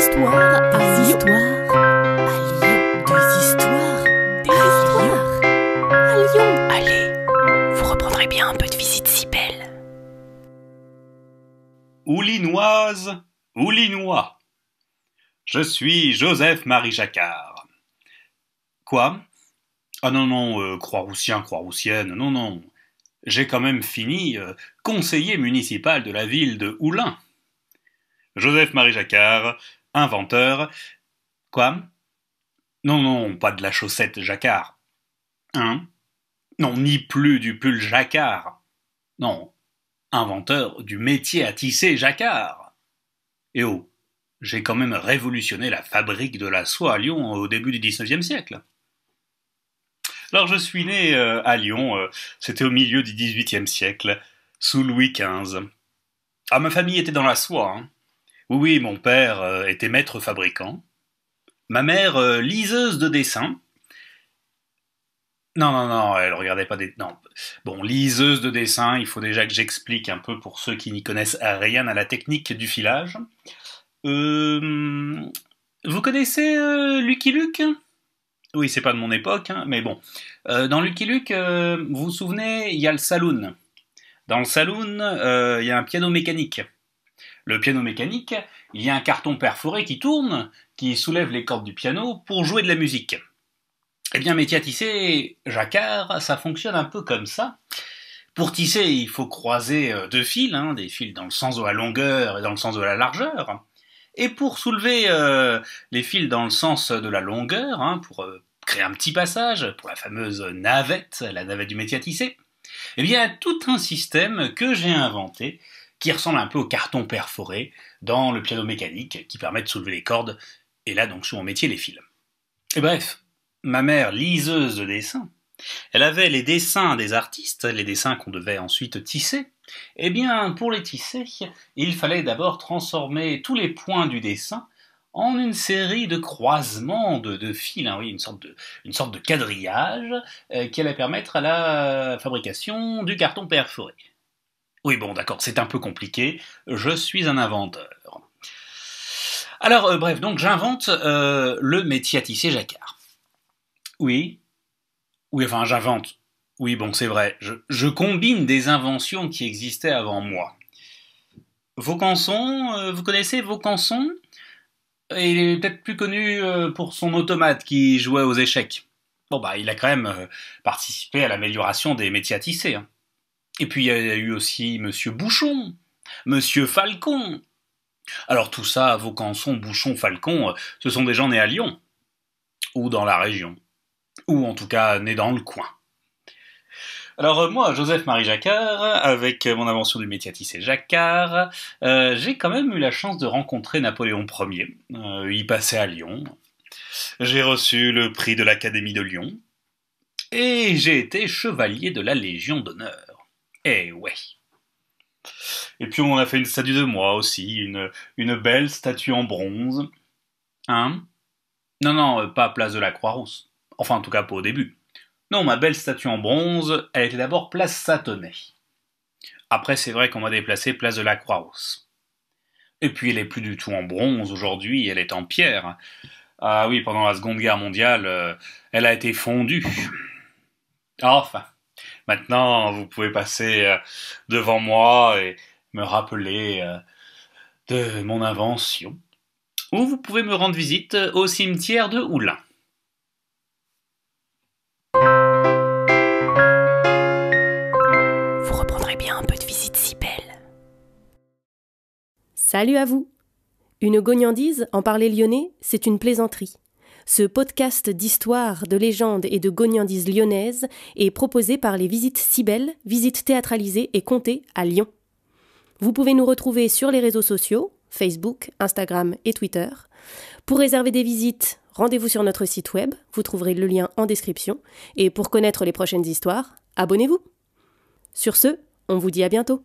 histoires à Lyon. Des histoires à Lyon. Allez, vous reprendrez bien un peu de visite si belle. Oulinoise, Oulinois. Je suis Joseph-Marie Jacquard. Quoi? Ah non, Croix-Roussien, Croix-Roussienne, non. J'ai quand même fini conseiller municipal de la ville de Oulin. Joseph-Marie Jacquard, inventeur. Quoi? Non, pas de la chaussette Jacquard. Hein? Non, ni plus du pull Jacquard. Non, inventeur du métier à tisser Jacquard. Et oh, j'ai quand même révolutionné la fabrique de la soie à Lyon au début du XIXe siècle. Alors je suis né à Lyon, c'était au milieu du XVIIIe siècle, sous Louis XV. Ah, ma famille était dans la soie, hein. Oui, mon père était maître fabricant. Ma mère, liseuse de dessin. Non, elle regardait pas des... Non. Bon, liseuse de dessin, il faut déjà que j'explique un peu pour ceux qui n'y connaissent rien à la technique du filage. Vous connaissez Lucky Luke ? Oui, c'est pas de mon époque, hein, mais bon. Dans Lucky Luke, vous vous souvenez, il y a le saloon. Dans le saloon, il y a un piano mécanique. Le piano mécanique, il y a un carton perforé qui tourne, qui soulève les cordes du piano pour jouer de la musique. Eh bien, métier à tisser, Jacquard, ça fonctionne un peu comme ça. Pour tisser, il faut croiser deux fils, des fils dans le sens de la longueur et dans le sens de la largeur. Et pour soulever les fils dans le sens de la longueur, pour créer un petit passage, pour la fameuse navette, la navette du métier à tisser, eh bien, il y a tout un système que j'ai inventé qui ressemble un peu au carton perforé dans le piano mécanique qui permet de soulever les cordes, et là donc sous mon métier les fils. Et bref, ma mère, liseuse de dessin, elle avait les dessins des artistes, les dessins qu'on devait ensuite tisser. Eh bien, pour les tisser, il fallait d'abord transformer tous les points du dessin en une série de croisements de fils, oui, une sorte de quadrillage qui allait permettre à la fabrication du carton perforé. Oui, bon, d'accord, c'est un peu compliqué, je suis un inventeur. Alors, bref, donc j'invente le métier à tisser Jacquard. Oui, enfin j'invente. Oui, bon, c'est vrai, je combine des inventions qui existaient avant moi. Vaucanson, vous connaissez Vaucanson ? Il est peut-être plus connu pour son automate qui jouait aux échecs. Bon, il a quand même participé à l'amélioration des métiers à tisser. Et puis il y a eu aussi Monsieur Bouchon, Monsieur Falcon. Alors tout ça, Vaucanson, Bouchon, Falcon, ce sont des gens nés à Lyon, ou dans la région, ou en tout cas nés dans le coin. Alors moi, Joseph-Marie Jacquard, avec mon invention du métier à tisser Jacquard, j'ai quand même eu la chance de rencontrer Napoléon Ier. Il passait à Lyon. J'ai reçu le prix de l'Académie de Lyon. Et j'ai été chevalier de la Légion d'honneur. Eh ouais. Et puis on a fait une statue de moi aussi, une belle statue en bronze. Non, pas place de la Croix-Rousse. Enfin, en tout cas, pas au début. Non, ma belle statue en bronze, elle était d'abord place Satonnet. Après, c'est vrai qu'on m'a déplacé place de la Croix-Rousse. Et puis, elle est plus du tout en bronze aujourd'hui, elle est en pierre. Ah oui, pendant la Seconde Guerre mondiale, elle a été fondue. Enfin, maintenant, vous pouvez passer devant moi et me rappeler de mon invention. Ou vous pouvez me rendre visite au cimetière de Oulin. Vous reprendrez bien un peu de visite si belle. Salut à vous! Une gognandise, en parler lyonnais, c'est une plaisanterie. Ce podcast d'histoire, de légendes et de gognandises lyonnaises est proposé par les Visites si belles, visites théâtralisées et contées à Lyon. Vous pouvez nous retrouver sur les réseaux sociaux, Facebook, Instagram et Twitter. Pour réserver des visites, rendez-vous sur notre site web, vous trouverez le lien en description. Et pour connaître les prochaines histoires, abonnez-vous. Sur ce, on vous dit à bientôt.